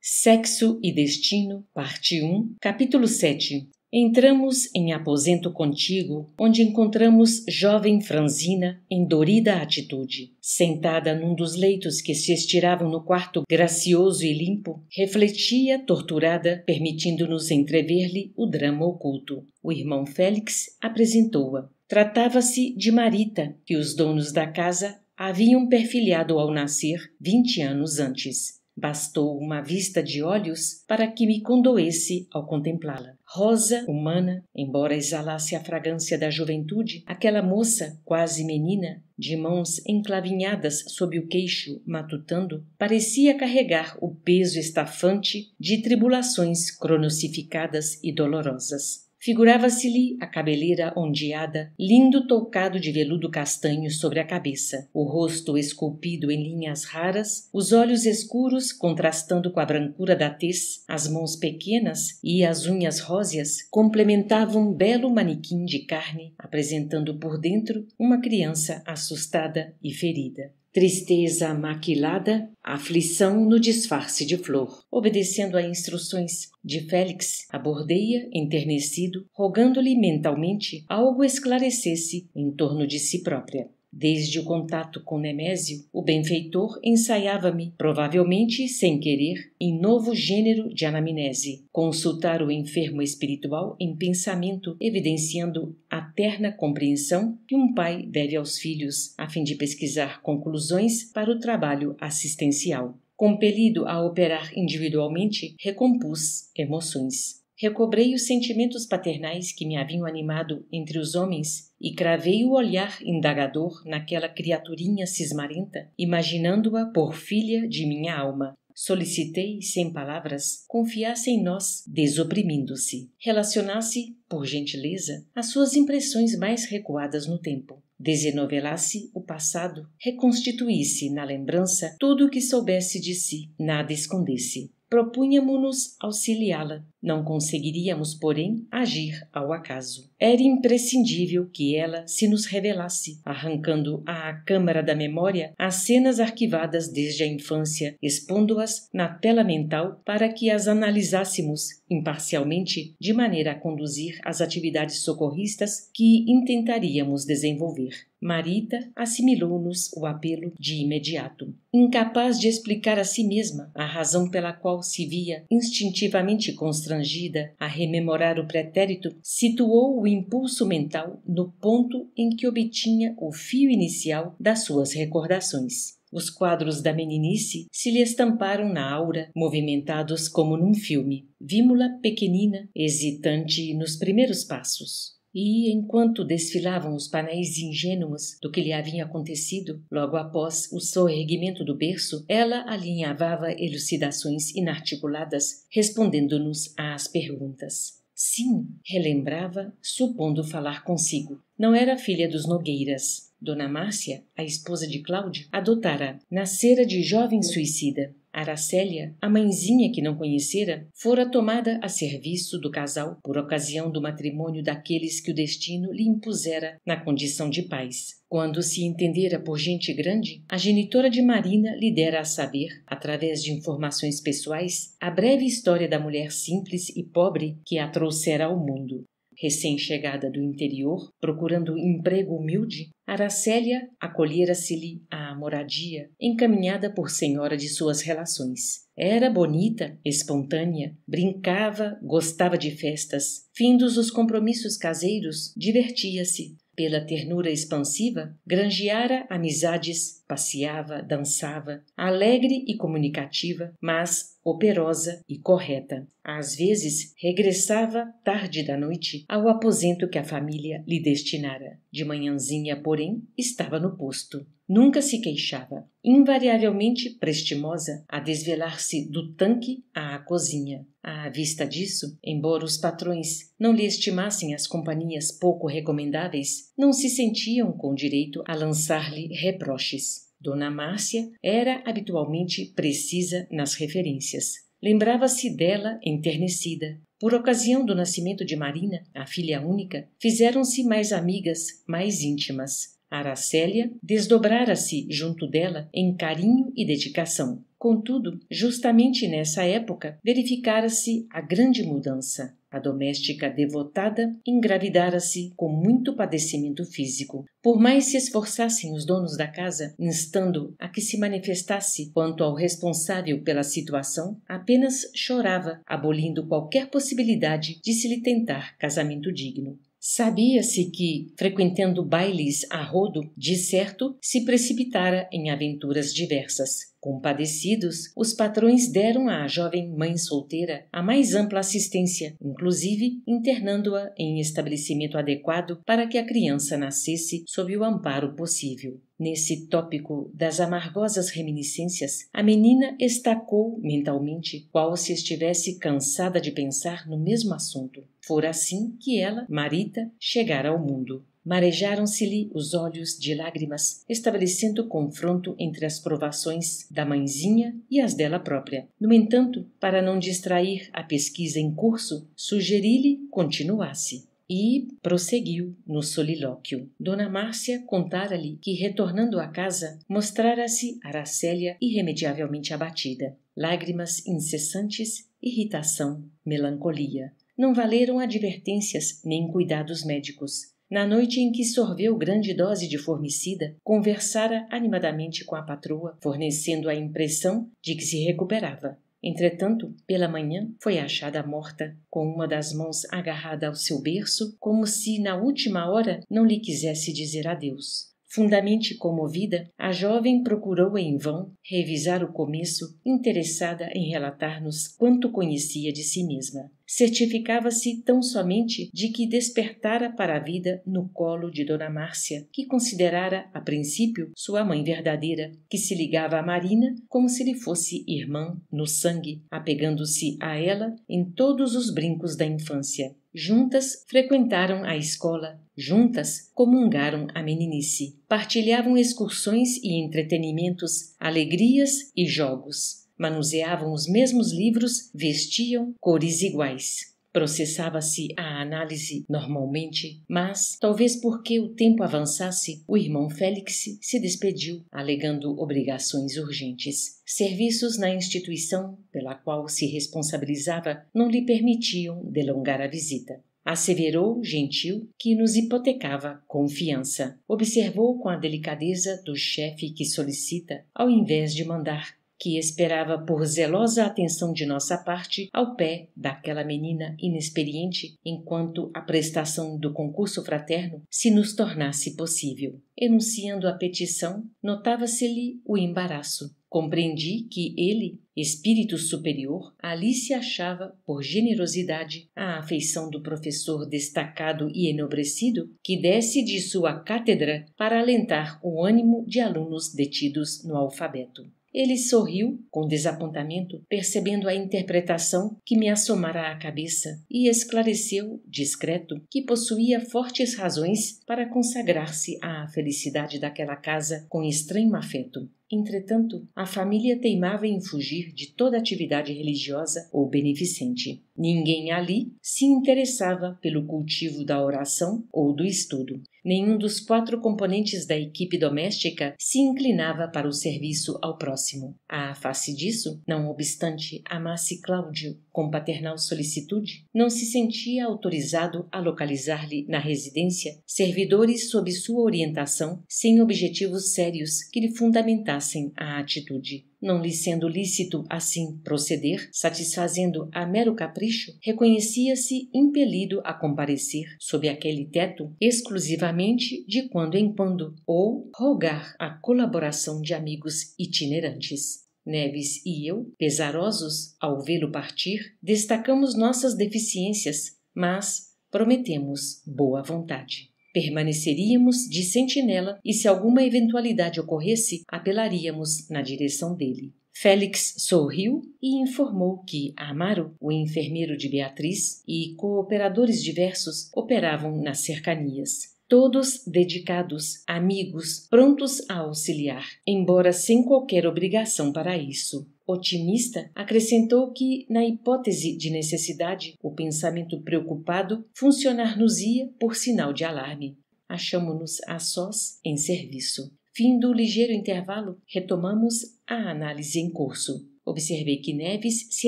Sexo e Destino, Parte 1, Capítulo 7. Entramos em aposento contíguo, onde encontramos jovem Franzina em dorida atitude. Sentada num dos leitos que se estiravam no quarto gracioso e limpo, refletia torturada, permitindo-nos entrever-lhe o drama oculto. O irmão Félix apresentou-a. Tratava-se de Marita, que os donos da casa haviam perfilhado ao nascer 20 anos antes. Bastou uma vista de olhos para que me condoesse ao contemplá-la. Rosa, humana, embora exalasse a fragrância da juventude, aquela moça, quase menina, de mãos enclavinhadas sob o queixo, matutando, parecia carregar o peso estafante de tribulações cronossificadas e dolorosas. Figurava-se-lhe a cabeleira ondeada, lindo toucado de veludo castanho sobre a cabeça, o rosto esculpido em linhas raras, os olhos escuros contrastando com a brancura da tez, as mãos pequenas e as unhas róseas complementavam um belo manequim de carne, apresentando por dentro uma criança assustada e ferida. Tristeza maquilada, aflição no disfarce de flor. Obedecendo a instruções de Félix, abordei-a, enternecido, rogando-lhe mentalmente algo esclarecesse em torno de si própria. Desde o contato com Nemésio, o benfeitor ensaiava-me, provavelmente sem querer, em novo gênero de anamnese. Consultar o enfermo espiritual em pensamento, evidenciando a terna compreensão que um pai deve aos filhos, a fim de pesquisar conclusões para o trabalho assistencial. Compelido a operar individualmente, recompus emoções. Recobrei os sentimentos paternais que me haviam animado entre os homens e cravei o olhar indagador naquela criaturinha cismarenta, imaginando-a por filha de minha alma. Solicitei, sem palavras, confiasse em nós, desoprimindo-se. Relacionasse, por gentileza, as suas impressões mais recuadas no tempo. Desenovelasse o passado, reconstituísse na lembrança tudo o que soubesse de si, nada escondesse. Propunhamo-nos auxiliá-la. Não conseguiríamos, porém, agir ao acaso. Era imprescindível que ela se nos revelasse, arrancando à câmara da memória as cenas arquivadas desde a infância, expondo-as na tela mental para que as analisássemos imparcialmente, de maneira a conduzir as atividades socorristas que intentaríamos desenvolver. Marita assimilou-nos o apelo de imediato. Incapaz de explicar a si mesma a razão pela qual se via instintivamente constrangida a rememorar o pretérito, situou o impulso mental no ponto em que obtinha o fio inicial das suas recordações. Os quadros da meninice se lhe estamparam na aura, movimentados como num filme. Vimo-la pequenina, hesitante nos primeiros passos. E, enquanto desfilavam os painéis ingênuos do que lhe havia acontecido, logo após o soerguimento do berço, ela alinhavava elucidações inarticuladas, respondendo-nos às perguntas. Sim, relembrava, supondo falar consigo. Não era filha dos Nogueiras. Dona Márcia, a esposa de Cláudio, adotara. Nascera de jovem suicida. Aracélia, a mãezinha que não conhecera, fora tomada a serviço do casal por ocasião do matrimônio daqueles que o destino lhe impusera na condição de pais. Quando se entendera por gente grande, a genitora de Marina lhe dera a saber, através de informações pessoais, a breve história da mulher simples e pobre que a trouxera ao mundo. Recém-chegada do interior, procurando emprego humilde, Aracélia acolhera-se-lhe à moradia, encaminhada por senhora de suas relações. Era bonita, espontânea, brincava, gostava de festas. Findos os compromissos caseiros, divertia-se. Pela ternura expansiva, granjeara amizades, passeava, dançava, alegre e comunicativa, mas operosa e correta. Às vezes, regressava, tarde da noite, ao aposento que a família lhe destinara. De manhãzinha, porém, estava no posto. Nunca se queixava, invariavelmente prestimosa a desvelar-se do tanque à cozinha. À vista disso, embora os patrões não lhe estimassem as companhias pouco recomendáveis, não se sentiam com direito a lançar-lhe reproches. Dona Márcia era habitualmente precisa nas referências. Lembrava-se dela enternecida. Por ocasião do nascimento de Marina, a filha única, fizeram-se mais amigas, mais íntimas. Aracélia desdobrara-se junto dela em carinho e dedicação. Contudo, justamente nessa época, verificara-se a grande mudança. A doméstica devotada engravidara-se com muito padecimento físico. Por mais se esforçassem os donos da casa, instando a que se manifestasse quanto ao responsável pela situação, apenas chorava, abolindo qualquer possibilidade de se lhe tentar casamento digno. Sabia-se que, frequentando bailes a rodo, de certo se precipitara em aventuras diversas. Compadecidos, os patrões deram à jovem mãe solteira a mais ampla assistência, inclusive internando-a em estabelecimento adequado para que a criança nascesse sob o amparo possível. Nesse tópico das amargosas reminiscências, a menina estacou mentalmente, qual se estivesse cansada de pensar no mesmo assunto. Fora assim que ela, Marita, chegara ao mundo. Marejaram-se-lhe os olhos de lágrimas, estabelecendo confronto entre as provações da mãezinha e as dela própria. No entanto, para não distrair a pesquisa em curso, sugeri-lhe continuasse. E prosseguiu no solilóquio. Dona Márcia contara-lhe que, retornando à casa, mostrara-se Aracélia irremediavelmente abatida. Lágrimas incessantes, irritação, melancolia. Não valeram advertências nem cuidados médicos. Na noite em que sorveu grande dose de formicida, conversara animadamente com a patroa, fornecendo a impressão de que se recuperava. Entretanto, pela manhã, foi achada morta, com uma das mãos agarrada ao seu berço, como se, na última hora, não lhe quisesse dizer adeus. Fundamente comovida, a jovem procurou em vão revisar o começo, interessada em relatar-nos quanto conhecia de si mesma. Certificava-se tão somente de que despertara para a vida no colo de Dona Márcia, que considerara, a princípio, sua mãe verdadeira, que se ligava a Marina como se lhe fosse irmã no sangue, apegando-se a ela em todos os brincos da infância. Juntas frequentaram a escola, juntas comungaram a meninice, partilhavam excursões e entretenimentos, alegrias e jogos. Manuseavam os mesmos livros, vestiam cores iguais. Processava-se a análise normalmente, mas, talvez porque o tempo avançasse, o irmão Félix se despediu, alegando obrigações urgentes. Serviços na instituição pela qual se responsabilizava não lhe permitiam delongar a visita. Asseverou, gentil, que nos hipotecava confiança. Observou com a delicadeza do chefe que solicita, ao invés de mandar, que esperava por zelosa atenção de nossa parte ao pé daquela menina inexperiente enquanto a prestação do concurso fraterno se nos tornasse possível. Enunciando a petição, notava-se-lhe o embaraço. Compreendi que ele, espírito superior, ali se achava, por generosidade, à afeição do professor destacado e enobrecido, que desce de sua cátedra para alentar o ânimo de alunos detidos no alfabeto. Ele sorriu, com desapontamento, percebendo a interpretação que me assomara à cabeça, e esclareceu, discreto, que possuía fortes razões para consagrar-se à felicidade daquela casa com estranho afeto. Entretanto, a família teimava em fugir de toda atividade religiosa ou beneficente. Ninguém ali se interessava pelo cultivo da oração ou do estudo. Nenhum dos 4 componentes da equipe doméstica se inclinava para o serviço ao próximo. À face disso, não obstante amasse Cláudio com paternal solicitude, não se sentia autorizado a localizar-lhe na residência servidores sob sua orientação sem objetivos sérios que lhe fundamentassem a atitude. Não lhe sendo lícito assim proceder, satisfazendo a mero capricho, reconhecia-se impelido a comparecer sob aquele teto exclusivamente de quando em quando, ou rogar a colaboração de amigos itinerantes. Neves e eu, pesarosos ao vê-lo partir, destacamos nossas deficiências, mas prometemos boa vontade. Permaneceríamos de sentinela e, se alguma eventualidade ocorresse, apelaríamos na direção dele. Félix sorriu e informou que Amaro, o enfermeiro de Beatriz, e cooperadores diversos operavam nas cercanias. Todos dedicados, amigos, prontos a auxiliar, embora sem qualquer obrigação para isso. Otimista, acrescentou que, na hipótese de necessidade, o pensamento preocupado funcionar-nos-ia por sinal de alarme. Achamo-nos a sós em serviço. Findo o ligeiro intervalo, retomamos a análise em curso. Observei que Neves se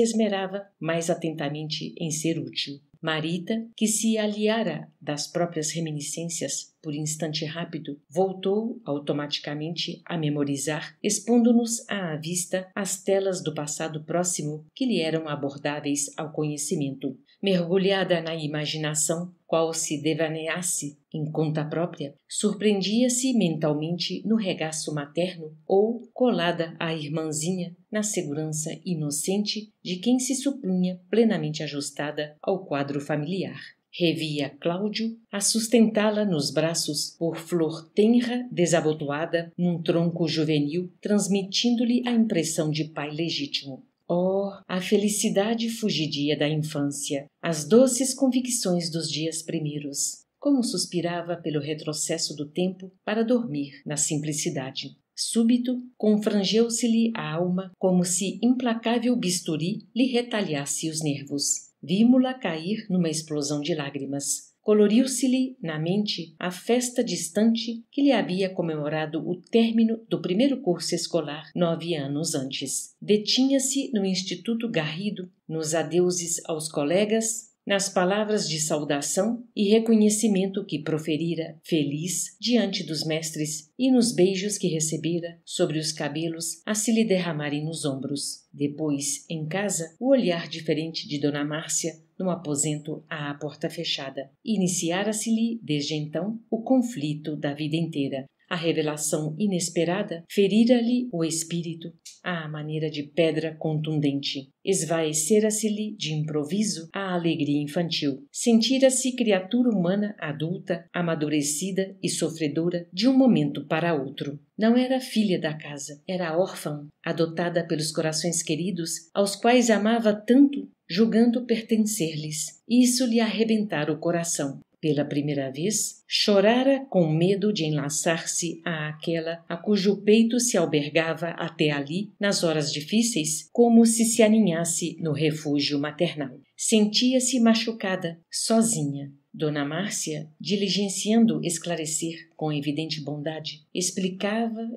esmerava mais atentamente em ser útil. Marita, que se aliara das próprias reminiscências por instante rápido, voltou automaticamente a memorizar, expondo-nos à vista as telas do passado próximo que lhe eram abordáveis ao conhecimento. Mergulhada na imaginação, qual se devaneasse em conta própria, surpreendia-se mentalmente no regaço materno ou, colada à irmãzinha, na segurança inocente de quem se supunha plenamente ajustada ao quadro familiar. Revia Cláudio a sustentá-la nos braços por flor tenra desabotoada num tronco juvenil, transmitindo-lhe a impressão de pai legítimo. Oh, a felicidade fugidia da infância, as doces convicções dos dias primeiros. Como suspirava pelo retrocesso do tempo para dormir na simplicidade. Súbito, confrangeu-se-lhe a alma como se implacável bisturi lhe retalhasse os nervos. Vimo-la cair numa explosão de lágrimas. Coloriu-se-lhe na mente a festa distante que lhe havia comemorado o término do primeiro curso escolar 9 anos antes. Detinha-se no Instituto Garrido, nos adeuses aos colegas, nas palavras de saudação e reconhecimento que proferira, feliz, diante dos mestres e nos beijos que recebera sobre os cabelos a se lhe derramarem nos ombros. Depois, em casa, o olhar diferente de Dona Márcia no aposento à porta fechada. Iniciara-se-lhe, desde então, o conflito da vida inteira. A revelação inesperada ferira-lhe o espírito à maneira de pedra contundente. Esvaecera-se-lhe de improviso a alegria infantil. Sentira-se criatura humana adulta, amadurecida e sofredora de um momento para outro. Não era filha da casa, era órfã, adotada pelos corações queridos, aos quais amava tanto, julgando pertencer-lhes. Isso lhe arrebentara o coração. Pela primeira vez, chorara com medo de enlaçar-se àquela a cujo peito se albergava até ali, nas horas difíceis, como se aninhasse no refúgio maternal. Sentia-se machucada, sozinha. Dona Márcia, diligenciando esclarecer com evidente bondade, explicava.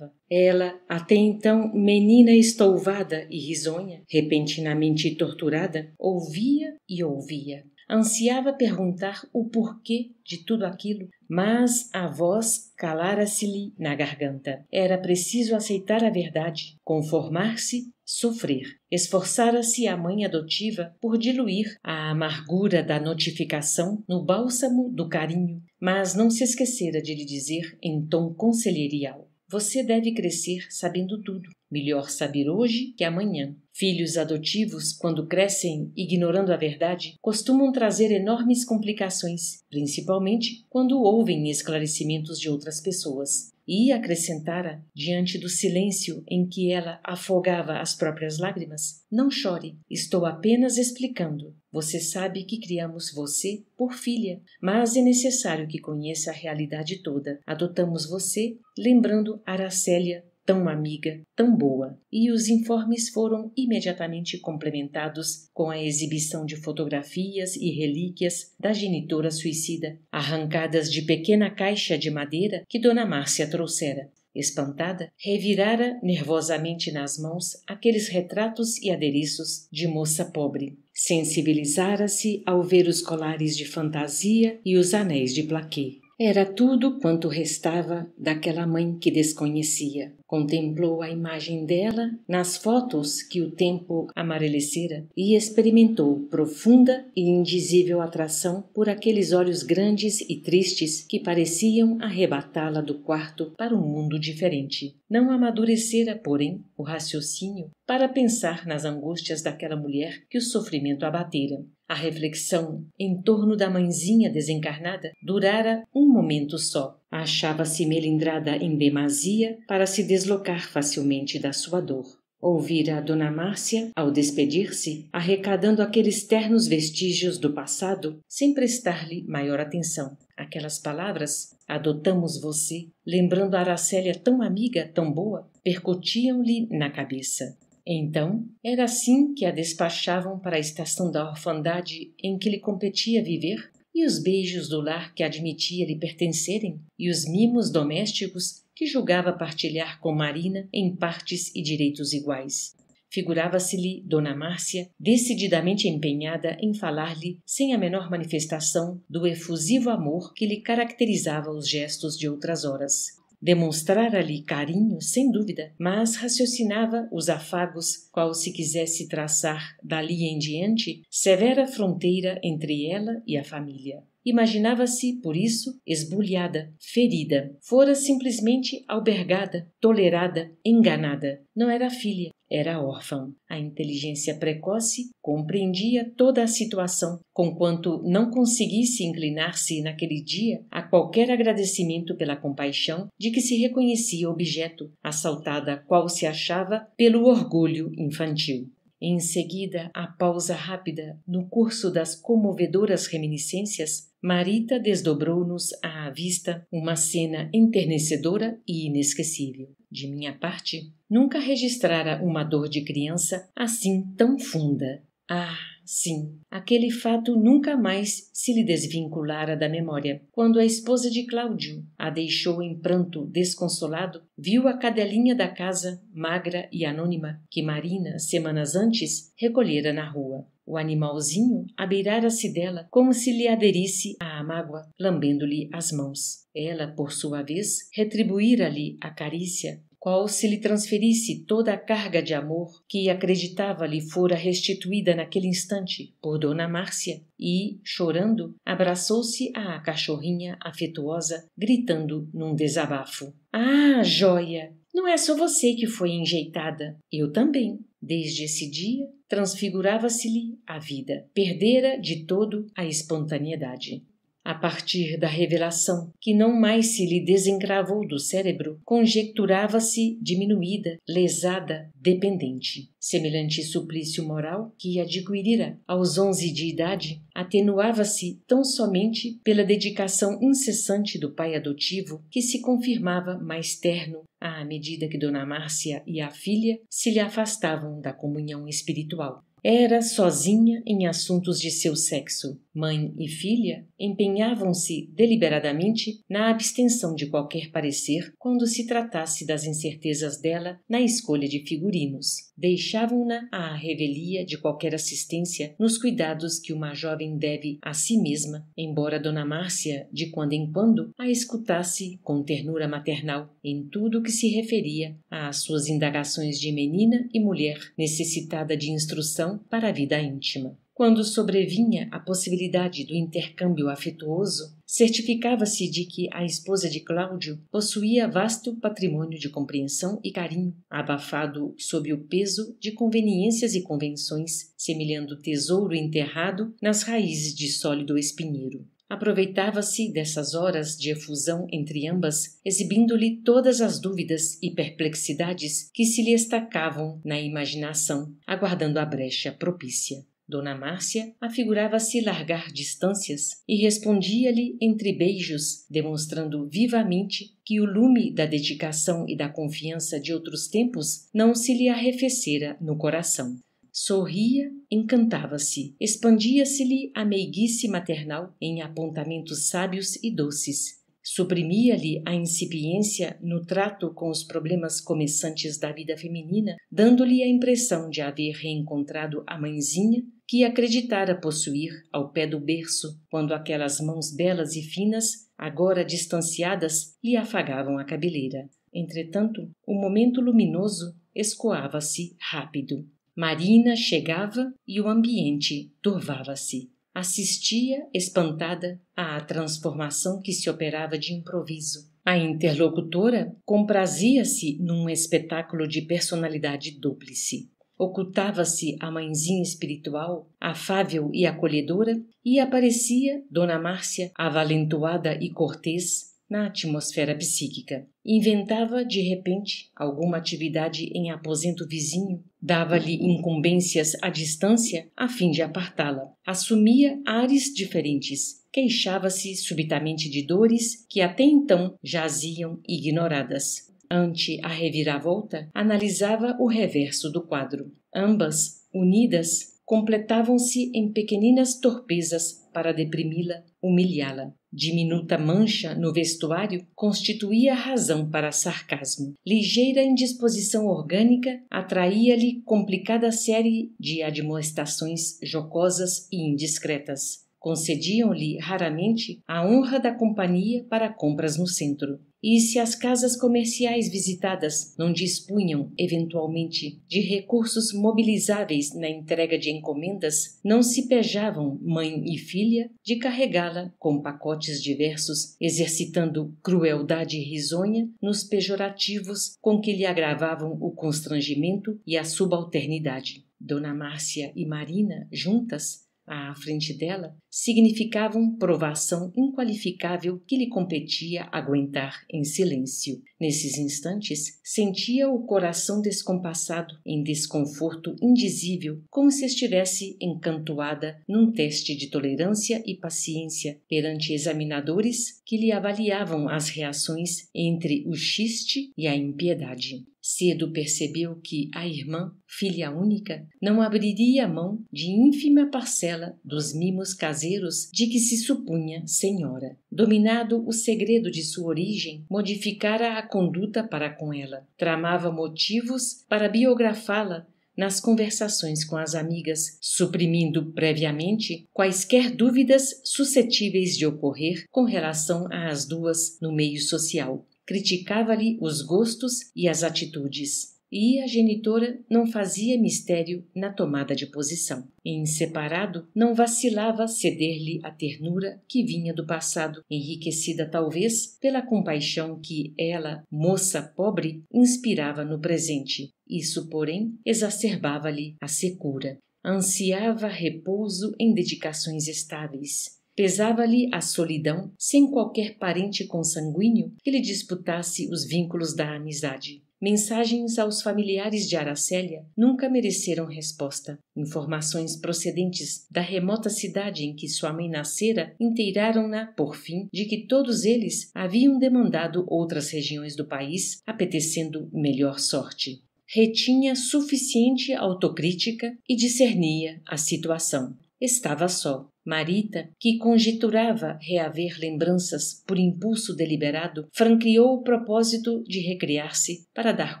Ela, até então menina estouvada e risonha, repentinamente torturada, ouvia e ouvia. Ansiava perguntar o porquê de tudo aquilo, mas a voz calara-se-lhe na garganta. Era preciso aceitar a verdade, conformar-se, sofrer. Esforçara-se a mãe adotiva por diluir a amargura da notificação no bálsamo do carinho, mas não se esquecera de lhe dizer em tom conselheirial: você deve crescer sabendo tudo. Melhor saber hoje que amanhã. Filhos adotivos, quando crescem ignorando a verdade, costumam trazer enormes complicações, principalmente quando ouvem esclarecimentos de outras pessoas. E acrescentara, diante do silêncio em que ela afogava as próprias lágrimas: não chore, estou apenas explicando. Você sabe que criamos você por filha, mas é necessário que conheça a realidade toda. Adotamos você, lembrando Aracélia, tão amiga, tão boa. E os informes foram imediatamente complementados com a exibição de fotografias e relíquias da genitora suicida, arrancadas de pequena caixa de madeira que Dona Márcia trouxera. Espantada, revirara nervosamente nas mãos aqueles retratos e adereços de moça pobre. Sensibilizara-se ao ver os colares de fantasia e os anéis de plaquê. Era tudo quanto restava daquela mãe que desconhecia. Contemplou a imagem dela nas fotos que o tempo amarelecera e experimentou profunda e indizível atração por aqueles olhos grandes e tristes que pareciam arrebatá-la do quarto para um mundo diferente. Não amadurecera, porém, o raciocínio para pensar nas angústias daquela mulher que o sofrimento abatera. A reflexão em torno da mãezinha desencarnada durara um momento só. Achava-se melindrada em demasia para se deslocar facilmente da sua dor. Ouvira a Dona Márcia, ao despedir-se, arrecadando aqueles ternos vestígios do passado, sem prestar-lhe maior atenção. Aquelas palavras, adotamos você, lembrando a Aracélia tão amiga, tão boa, percutiam-lhe na cabeça. Então, era assim que a despachavam para a estação da orfandade em que lhe competia viver? E os beijos do lar que admitia lhe pertencerem? E os mimos domésticos que julgava partilhar com Marina em partes e direitos iguais. Figurava-se-lhe Dona Márcia decididamente empenhada em falar-lhe sem a menor manifestação do efusivo amor que lhe caracterizava os gestos de outras horas. Demonstrara-lhe carinho, sem dúvida, mas raciocinava os afagos, qual se quisesse traçar dali em diante severa fronteira entre ela e a família. Imaginava-se, por isso, esbulhada, ferida. Fora simplesmente albergada, tolerada, enganada. Não era filha, era órfã. A inteligência precoce compreendia toda a situação, conquanto não conseguisse inclinar-se naquele dia a qualquer agradecimento pela compaixão de que se reconhecia objeto, assaltada qual se achava pelo orgulho infantil. Em seguida, a pausa rápida no curso das comovedoras reminiscências, Marita desdobrou-nos à vista uma cena enternecedora e inesquecível. De minha parte, nunca registrara uma dor de criança assim tão funda. Ah, sim, aquele fato nunca mais se lhe desvinculara da memória. Quando a esposa de Cláudio a deixou em pranto desconsolado, viu a cadelinha da casa, magra e anônima, que Marina, semanas antes, recolhera na rua. O animalzinho abeirara-se dela como se lhe aderisse à mágoa, lambendo-lhe as mãos. Ela, por sua vez, retribuíra-lhe a carícia, qual se lhe transferisse toda a carga de amor que acreditava lhe fora restituída naquele instante por Dona Márcia e, chorando, abraçou-se à cachorrinha afetuosa, gritando num desabafo: "Ah, joia! Não é só você que foi enjeitada, eu também." Desde esse dia, transfigurava-se-lhe a vida. Perdera de todo a espontaneidade. A partir da revelação, que não mais se lhe desencravou do cérebro, conjecturava-se diminuída, lesada, dependente. Semelhante suplício moral que adquirira aos 11 de idade atenuava-se tão somente pela dedicação incessante do pai adotivo, que se confirmava mais terno à medida que Dona Márcia e a filha se lhe afastavam da comunhão espiritual. Era sozinha em assuntos de seu sexo. Mãe e filha empenhavam-se deliberadamente na abstenção de qualquer parecer quando se tratasse das incertezas dela na escolha de figurinos. Deixavam-na à revelia de qualquer assistência nos cuidados que uma jovem deve a si mesma, embora Dona Márcia, de quando em quando, a escutasse com ternura maternal em tudo que se referia às suas indagações de menina e mulher necessitada de instrução para a vida íntima. Quando sobrevinha a possibilidade do intercâmbio afetuoso, certificava-se de que a esposa de Cláudio possuía vasto patrimônio de compreensão e carinho, abafado sob o peso de conveniências e convenções, semelhando tesouro enterrado nas raízes de sólido espinheiro. Aproveitava-se dessas horas de efusão entre ambas, exibindo-lhe todas as dúvidas e perplexidades que se lhe estacavam na imaginação, aguardando a brecha propícia. Dona Márcia afigurava-se largar distâncias e respondia-lhe entre beijos, demonstrando vivamente que o lume da dedicação e da confiança de outros tempos não se lhe arrefecera no coração. Sorria, encantava-se, expandia-se-lhe a meiguice maternal em apontamentos sábios e doces. Suprimia-lhe a incipiência no trato com os problemas começantes da vida feminina, dando-lhe a impressão de haver reencontrado a mãezinha que acreditara possuir ao pé do berço, quando aquelas mãos belas e finas, agora distanciadas, lhe afagavam a cabeleira. Entretanto, o momento luminoso escoava-se rápido. Marina chegava e o ambiente turvava-se. Assistia, espantada, à transformação que se operava de improviso. A interlocutora comprazia-se num espetáculo de personalidade dúplice. Ocultava-se a mãezinha espiritual, afável e acolhedora, e aparecia Dona Márcia, avalentoada e cortês, na atmosfera psíquica. Inventava, de repente, alguma atividade em aposento vizinho, dava-lhe incumbências à distância a fim de apartá-la. Assumia ares diferentes, queixava-se subitamente de dores que até então jaziam ignoradas. Ante a reviravolta, analisava o reverso do quadro. Ambas, unidas, completavam-se em pequeninas torpezas para deprimi-la, humilhá-la. Diminuta mancha no vestuário constituía razão para sarcasmo. Ligeira indisposição orgânica atraía-lhe complicada série de admoestações jocosas e indiscretas. Concediam-lhe raramente a honra da companhia para compras no centro. E se as casas comerciais visitadas não dispunham, eventualmente, de recursos mobilizáveis na entrega de encomendas, não se pejavam mãe e filha de carregá-la com pacotes diversos, exercitando crueldade risonha nos pejorativos com que lhe agravavam o constrangimento e a subalternidade. Dona Márcia e Marina, juntas, à frente dela, significavam provação inqualificável que lhe competia aguentar em silêncio. Nesses instantes, sentia o coração descompassado, em desconforto indizível, como se estivesse encantoada num teste de tolerância e paciência perante examinadores que lhe avaliavam as reações entre o chiste e a impiedade. Cedo percebeu que a irmã, filha única, não abriria mão de ínfima parcela dos mimos caseiros de que se supunha senhora. Dominado o segredo de sua origem, modificara a conduta para com ela. Tramava motivos para biografá-la nas conversações com as amigas, suprimindo previamente quaisquer dúvidas suscetíveis de ocorrer com relação às duas no meio social. Criticava-lhe os gostos e as atitudes, e a genitora não fazia mistério na tomada de posição. Em separado, não vacilava ceder-lhe a ternura que vinha do passado, enriquecida talvez pela compaixão que ela, moça pobre, inspirava no presente. Isso, porém, exacerbava-lhe a secura. Ansiava repouso em dedicações estáveis. Pesava-lhe a solidão sem qualquer parente consanguíneo que lhe disputasse os vínculos da amizade. Mensagens aos familiares de Aracélia nunca mereceram resposta. Informações procedentes da remota cidade em que sua mãe nascera inteiraram-na, por fim, de que todos eles haviam demandado outras regiões do país, apetecendo melhor sorte. Retinha suficiente autocrítica e discernia a situação. Estava só. Marita, que conjeturava reaver lembranças por impulso deliberado, franqueou o propósito de recriar-se para dar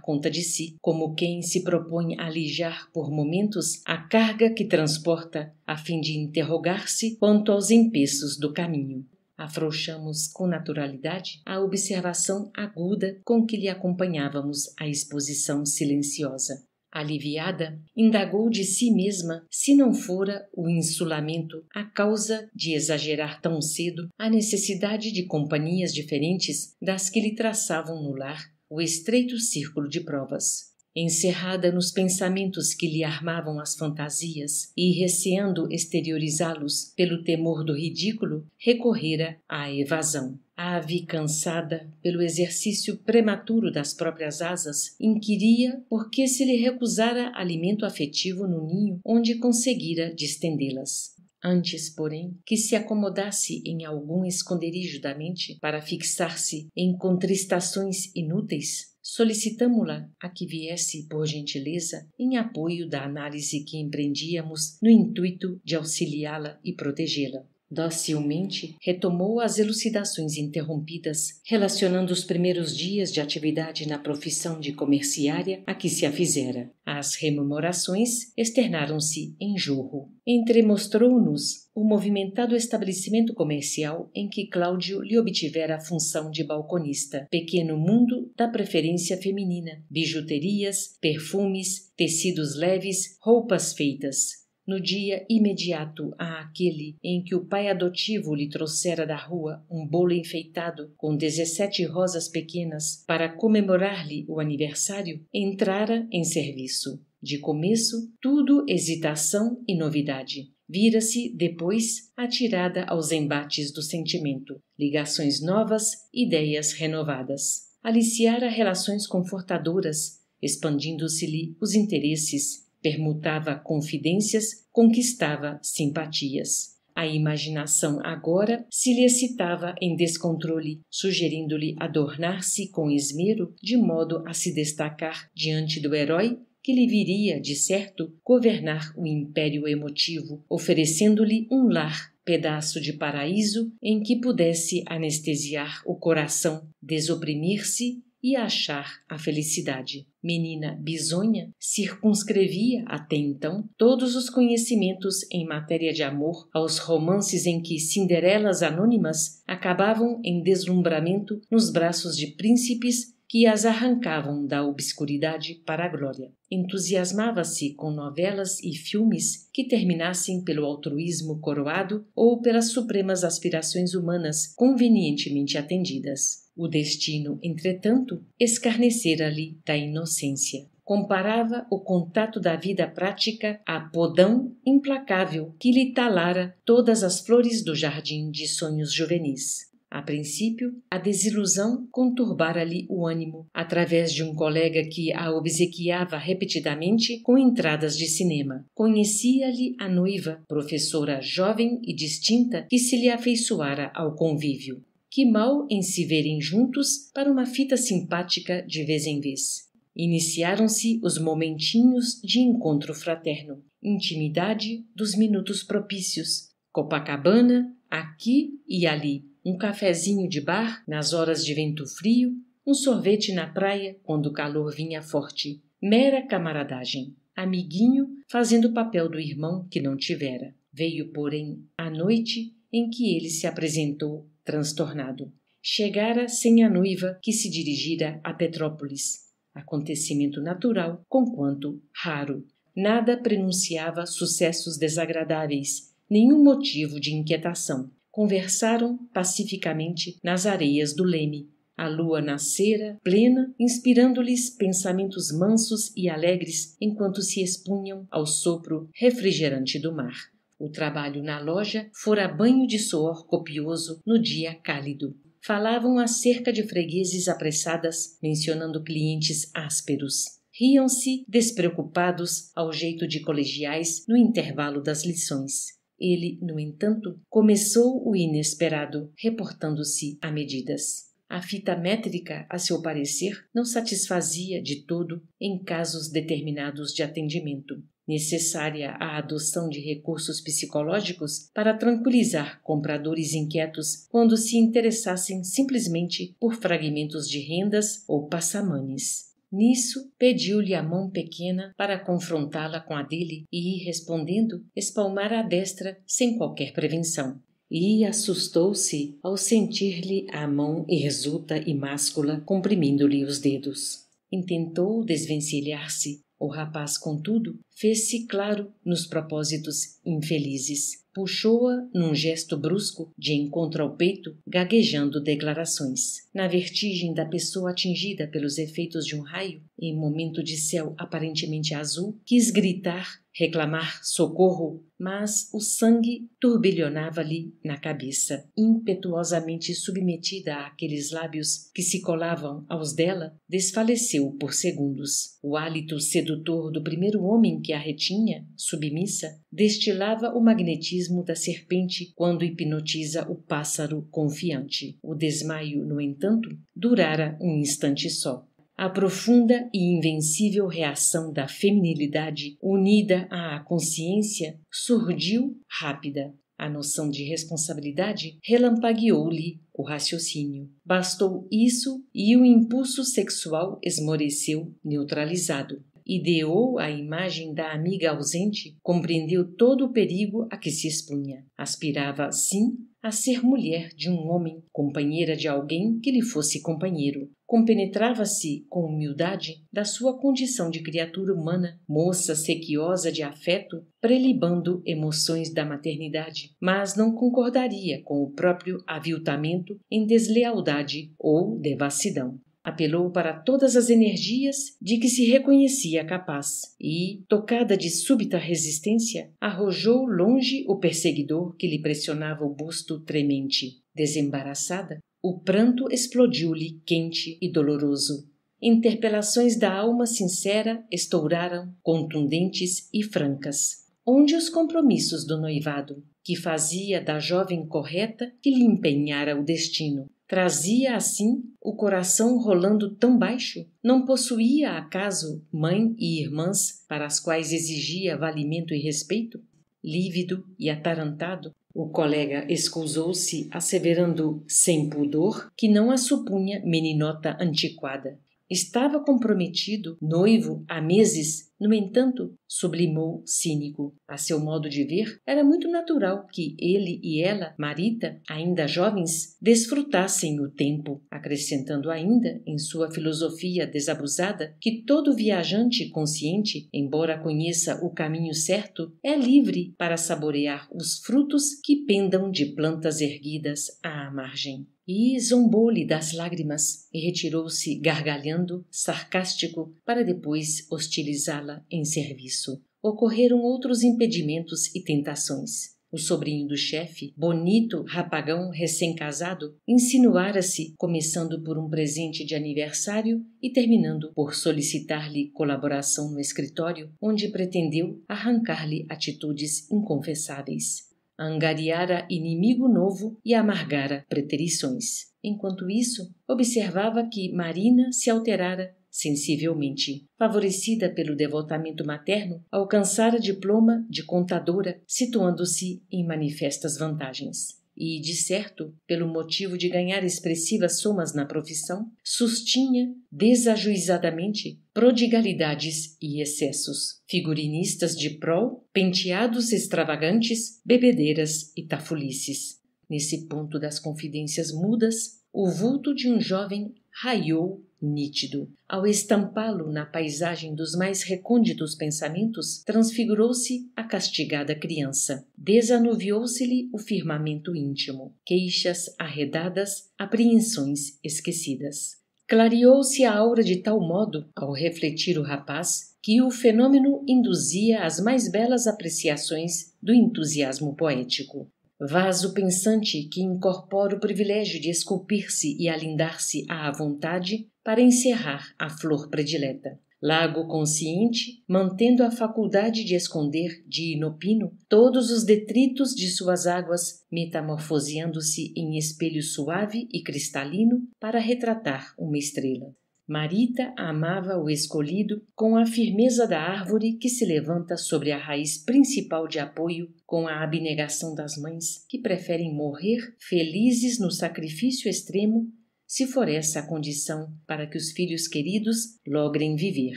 conta de si, como quem se propõe a alijar por momentos a carga que transporta, a fim de interrogar-se quanto aos empeços do caminho. Afrouxamos com naturalidade a observação aguda com que lhe acompanhávamos a exposição silenciosa. Aliviada, indagou de si mesma se não fora o insulamento a causa de exagerar tão cedo a necessidade de companhias diferentes das que lhe traçavam no lar o estreito círculo de provas. Encerrada nos pensamentos que lhe armavam as fantasias e receando exteriorizá-los pelo temor do ridículo, recorrera à evasão. A ave, cansada pelo exercício prematuro das próprias asas, inquiria por que se lhe recusara alimento afetivo no ninho onde conseguira distendê-las. Antes, porém, que se acomodasse em algum esconderijo da mente para fixar-se em contristações inúteis, solicitamo-la a que viesse, por gentileza, em apoio da análise que empreendíamos no intuito de auxiliá-la e protegê-la. Docilmente retomou as elucidações interrompidas, relacionando os primeiros dias de atividade na profissão de comerciária a que se afizera. As rememorações externaram-se em jorro. Entremostrou-nos o movimentado estabelecimento comercial em que Cláudio lhe obtivera a função de balconista, pequeno mundo da preferência feminina, bijuterias, perfumes, tecidos leves, roupas feitas. No dia imediato àquele em que o pai adotivo lhe trouxera da rua um bolo enfeitado com 17 rosas pequenas para comemorar-lhe o aniversário, entrara em serviço. De começo, tudo hesitação e novidade. Vira-se, depois, atirada aos embates do sentimento, ligações novas, ideias renovadas. Aliciara relações confortadoras, expandindo-se-lhe os interesses, permutava confidências, conquistava simpatias. A imaginação agora se lhe excitava em descontrole, sugerindo-lhe adornar-se com esmero, de modo a se destacar diante do herói que lhe viria, de certo, governar o império emotivo, oferecendo-lhe um lar pedaço de paraíso em que pudesse anestesiar o coração, desoprimir-se e achar a felicidade. Menina bisonha, circunscrevia até então todos os conhecimentos em matéria de amor aos romances em que cinderelas anônimas acabavam em deslumbramento nos braços de príncipes que as arrancavam da obscuridade para a glória. Entusiasmava-se com novelas e filmes que terminassem pelo altruísmo coroado ou pelas supremas aspirações humanas convenientemente atendidas. O destino, entretanto, escarnecera-lhe da inocência. Comparava o contato da vida prática a podão implacável que lhe talara todas as flores do jardim de sonhos juvenis. A princípio, a desilusão conturbara-lhe o ânimo, através de um colega que a obsequiava repetidamente com entradas de cinema. Conhecia-lhe a noiva, professora jovem e distinta, que se lhe afeiçoara ao convívio. Que mal em se verem juntos para uma fita simpática de vez em vez. Iniciaram-se os momentinhos de encontro fraterno, intimidade dos minutos propícios, Copacabana, aqui e ali, um cafezinho de bar nas horas de vento frio, um sorvete na praia quando o calor vinha forte, mera camaradagem, amiguinho fazendo o papel do irmão que não tivera. Veio, porém, a noite em que ele se apresentou transtornado. Chegara sem a noiva que se dirigira a Petrópolis. Acontecimento natural, conquanto raro. Nada prenunciava sucessos desagradáveis, nenhum motivo de inquietação. Conversaram pacificamente nas areias do Leme. A lua nascera, plena, inspirando-lhes pensamentos mansos e alegres enquanto se expunham ao sopro refrigerante do mar. O trabalho na loja fora banho de suor copioso no dia cálido. Falavam acerca de fregueses apressadas, mencionando clientes ásperos. Riam-se, despreocupados, ao jeito de colegiais, no intervalo das lições. Ele, no entanto, começou o inesperado, reportando-se a medidas. A fita métrica, a seu parecer, não satisfazia de todo em casos determinados de atendimento. Necessária a adoção de recursos psicológicos para tranquilizar compradores inquietos quando se interessassem simplesmente por fragmentos de rendas ou passamanes. Nisso, pediu-lhe a mão pequena para confrontá-la com a dele e, respondendo, espalmara a destra sem qualquer prevenção. E assustou-se ao sentir-lhe a mão hirsuta e máscula comprimindo-lhe os dedos. Intentou desvencilhar-se. O rapaz, contudo, fez-se claro nos propósitos infelizes. Puxou-a num gesto brusco, de encontro ao peito, gaguejando declarações. Na vertigem da pessoa atingida pelos efeitos de um raio, em momento de céu aparentemente azul, quis gritar, reclamar socorro, mas o sangue turbilhonava-lhe na cabeça. Impetuosamente submetida àqueles lábios que se colavam aos dela, desfaleceu por segundos. O hálito sedutor do primeiro homem que a retinha, submissa, destilava o magnetismo da serpente quando hipnotiza o pássaro confiante. O desmaio, no entanto, durara um instante só. A profunda e invencível reação da feminilidade, unida à consciência, surgiu rápida. A noção de responsabilidade relampagueou-lhe o raciocínio. Bastou isso e o impulso sexual esmoreceu, neutralizado. Ideou a imagem da amiga ausente, compreendeu todo o perigo a que se expunha. Aspirava, sim, a ser mulher de um homem, companheira de alguém que lhe fosse companheiro. Compenetrava-se com humildade da sua condição de criatura humana, moça sequiosa de afeto, prelibando emoções da maternidade, mas não concordaria com o próprio aviltamento em deslealdade ou devassidão. Apelou para todas as energias de que se reconhecia capaz e, tocada de súbita resistência, arrojou longe o perseguidor que lhe pressionava o busto tremente. Desembaraçada, o pranto explodiu-lhe quente e doloroso. Interpelações da alma sincera estouraram, contundentes e francas. Onde os compromissos do noivado, que fazia da jovem correta que lhe empenhara o destino? Trazia, assim, o coração rolando tão baixo? Não possuía, acaso, mãe e irmãs para as quais exigia valimento e respeito? Lívido e atarantado, o colega escusou-se, asseverando sem pudor que não a supunha meninota antiquada. Estava comprometido, noivo, há meses. No entanto, sublimou cínico. A seu modo de ver, era muito natural que ele e ela, Marita, ainda jovens, desfrutassem o tempo, acrescentando ainda, em sua filosofia desabusada, que todo viajante consciente, embora conheça o caminho certo, é livre para saborear os frutos que pendam de plantas erguidas à margem. E zombou-lhe das lágrimas e retirou-se gargalhando, sarcástico, para depois hostilizá-la em serviço. Ocorreram outros impedimentos e tentações. O sobrinho do chefe, bonito rapagão recém-casado, insinuara-se, começando por um presente de aniversário e terminando por solicitar-lhe colaboração no escritório, onde pretendeu arrancar-lhe atitudes inconfessáveis. Angariara inimigo novo e amargara preterições. Enquanto isso, observava que Marina se alterara sensivelmente. Favorecida pelo devotamento materno, alcançara diploma de contadora, situando-se em manifestas vantagens. E, de certo, pelo motivo de ganhar expressivas somas na profissão, sustinha desajuizadamente prodigalidades e excessos, figurinistas de prol, penteados extravagantes, bebedeiras e tafulices. Nesse ponto das confidências mudas, o vulto de um jovem raiou nítido. Ao estampá-lo na paisagem dos mais recônditos pensamentos, transfigurou-se a castigada criança. Desanuviou-se-lhe o firmamento íntimo. Queixas arredadas, apreensões esquecidas. Clareou-se a aura de tal modo, ao refletir o rapaz, que o fenômeno induzia as mais belas apreciações do entusiasmo poético. Vaso pensante que incorpora o privilégio de esculpir-se e alindar-se à vontade para encerrar a flor predileta. Lago consciente, mantendo a faculdade de esconder de inopino todos os detritos de suas águas, metamorfoseando-se em espelho suave e cristalino para retratar uma estrela. Marita amava o escolhido com a firmeza da árvore que se levanta sobre a raiz principal de apoio, com a abnegação das mães que preferem morrer felizes no sacrifício extremo, se for essa a condição para que os filhos queridos logrem viver.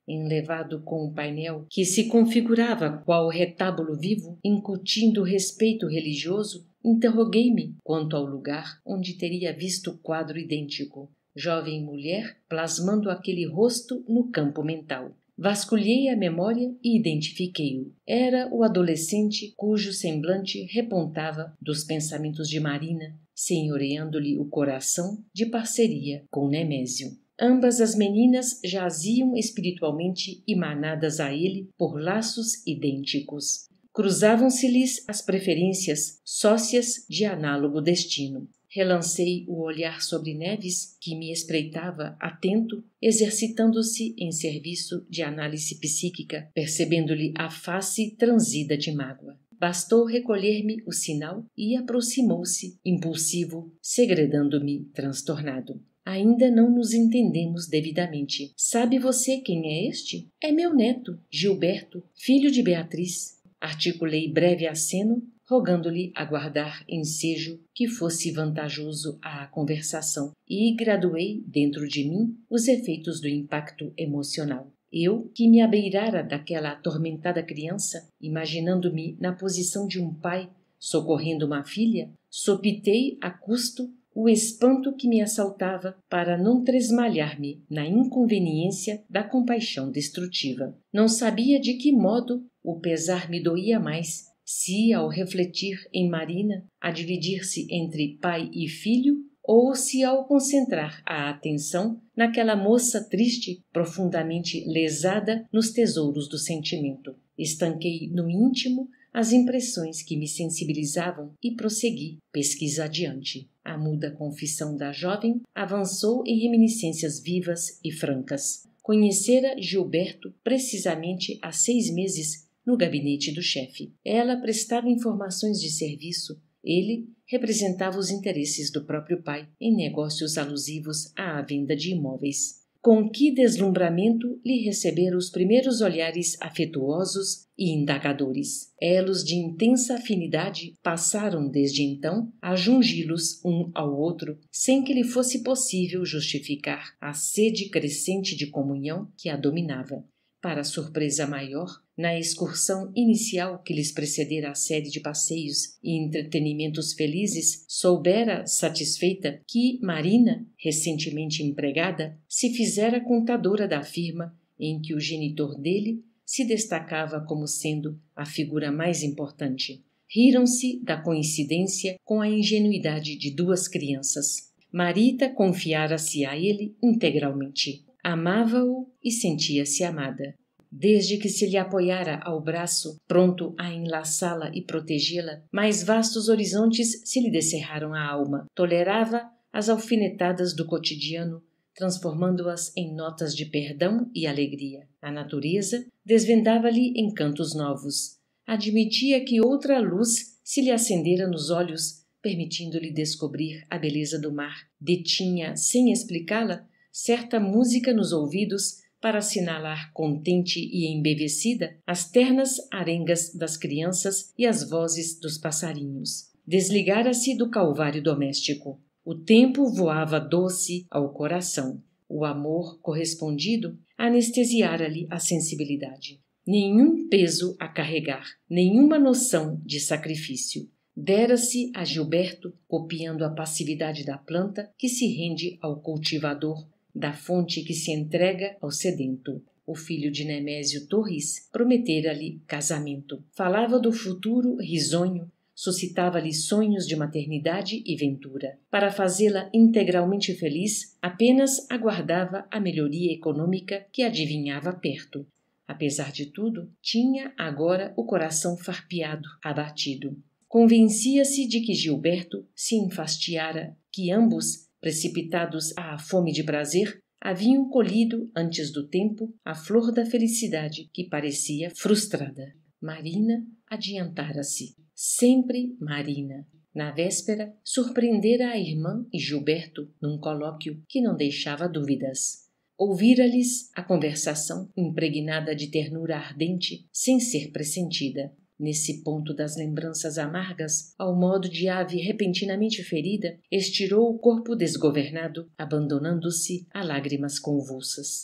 Enlevado com o painel que se configurava qual retábulo vivo, incutindo respeito religioso, interroguei-me quanto ao lugar onde teria visto o quadro idêntico. Jovem mulher plasmando aquele rosto no campo mental. Vasculhei a memória e identifiquei-o. Era o adolescente cujo semblante repontava dos pensamentos de Marina, senhoreando-lhe o coração de parceria com Nemésio. Ambas as meninas jaziam espiritualmente emanadas a ele por laços idênticos. Cruzavam-se-lhes as preferências, sócias de análogo destino. Relancei o olhar sobre Neves, que me espreitava, atento, exercitando-se em serviço de análise psíquica, percebendo-lhe a face transida de mágoa. Bastou recolher-me o sinal e aproximou-se, impulsivo, segredando-me transtornado. Ainda não nos entendemos devidamente. Sabe você quem é este? É meu neto, Gilberto, filho de Beatriz. Articulei breve aceno, rogando-lhe aguardar ensejo que fosse vantajoso à conversação, e graduei dentro de mim os efeitos do impacto emocional. Eu, que me abeirara daquela atormentada criança, imaginando-me na posição de um pai socorrendo uma filha, sopitei a custo o espanto que me assaltava para não tresmalhar-me na inconveniência da compaixão destrutiva. Não sabia de que modo o pesar me doía mais, se ao refletir em Marina, a dividir-se entre pai e filho, ou se ao concentrar a atenção naquela moça triste, profundamente lesada nos tesouros do sentimento. Estanquei no íntimo as impressões que me sensibilizavam e prossegui pesquisa adiante. A muda confissão da jovem avançou em reminiscências vivas e francas. Conhecera Gilberto precisamente há 6 meses no gabinete do chefe. Ela prestava informações de serviço, ele representava os interesses do próprio pai em negócios alusivos à venda de imóveis. Com que deslumbramento lhe receberam os primeiros olhares afetuosos e indagadores. Elos de intensa afinidade passaram desde então a jungi-los um ao outro, sem que lhe fosse possível justificar a sede crescente de comunhão que a dominava. Para surpresa maior, na excursão inicial que lhes precedera a série de passeios e entretenimentos felizes, soubera, satisfeita, que Marina, recentemente empregada, se fizera contadora da firma em que o genitor dele se destacava como sendo a figura mais importante. Riram-se da coincidência com a ingenuidade de duas crianças. Marita confiara-se a ele integralmente. Amava-o e sentia-se amada. Desde que se lhe apoiara ao braço, pronto a enlaçá-la e protegê-la, mais vastos horizontes se lhe descerraram a alma. Tolerava as alfinetadas do cotidiano, transformando-as em notas de perdão e alegria. A natureza desvendava-lhe encantos novos. Admitia que outra luz se lhe acendera nos olhos, permitindo-lhe descobrir a beleza do mar. Detinha, sem explicá-la, certa música nos ouvidos para assinalar contente e embevecida as ternas arengas das crianças e as vozes dos passarinhos. Desligara-se do calvário doméstico. O tempo voava doce ao coração. O amor correspondido anestesiara-lhe a sensibilidade. Nenhum peso a carregar, nenhuma noção de sacrifício. Dera-se a Gilberto, copiando a passividade da planta que se rende ao cultivador, da fonte que se entrega ao sedento. O filho de Nemésio Torres prometera-lhe casamento. Falava do futuro risonho, suscitava-lhe sonhos de maternidade e ventura. Para fazê-la integralmente feliz, apenas aguardava a melhoria econômica que adivinhava perto. Apesar de tudo, tinha agora o coração farpeado, abatido. Convencia-se de que Gilberto se enfastiara, que ambos, precipitados à fome de prazer, haviam colhido, antes do tempo, a flor da felicidade que parecia frustrada. Marina adiantara-se. Sempre Marina. Na véspera, surpreendera a irmã e Gilberto num colóquio que não deixava dúvidas. Ouvira-lhes a conversação impregnada de ternura ardente, sem ser pressentida. Nesse ponto das lembranças amargas, ao modo de ave repentinamente ferida, estirou o corpo desgovernado, abandonando-se a lágrimas convulsas.